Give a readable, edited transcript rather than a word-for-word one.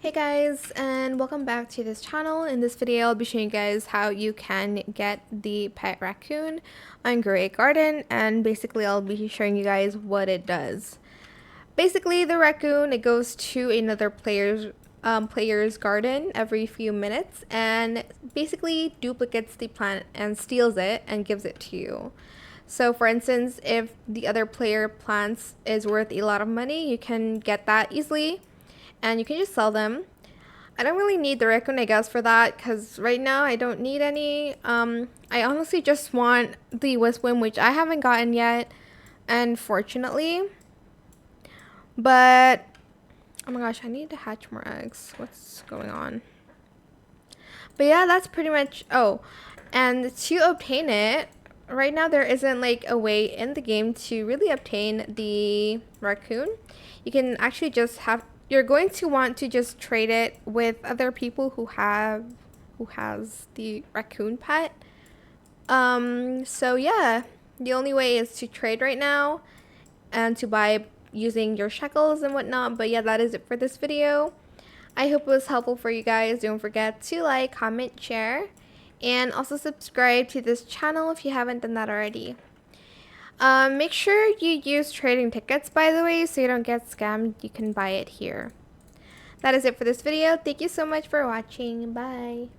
Hey guys, and welcome back to this channel. In this video I'll be showing you guys how you can get the pet raccoon on Grey Garden, and basically I'll be showing you guys what it does. Basically the raccoon, it goes to another player's garden every few minutes and basically duplicates the plant and steals it and gives it to you. So for instance, if the other player plants is worth a lot of money, you can get that easily and you can just sell them. I don't really need the raccoon, I guess, for that, because right now I don't need any. I honestly just want the wisdom, which I haven't gotten yet, unfortunately. But oh my gosh, I need to hatch more eggs. What's going on? But yeah, that's pretty much. Oh, and to obtain it, right now there isn't like a way in the game to really obtain the raccoon. You can actually just have, you're going to want to just trade it with other people who has the raccoon pet. So yeah, the only way is to trade right now and to buy using your shekels and whatnot. But yeah, that is it for this video. I hope it was helpful for you guys. Don't forget to like, comment, share, and also subscribe to this channel if you haven't done that already. Make sure you use trading tickets, by the way, so you don't get scammed. You can buy it here. That is it for this video. Thank you so much for watching. Bye.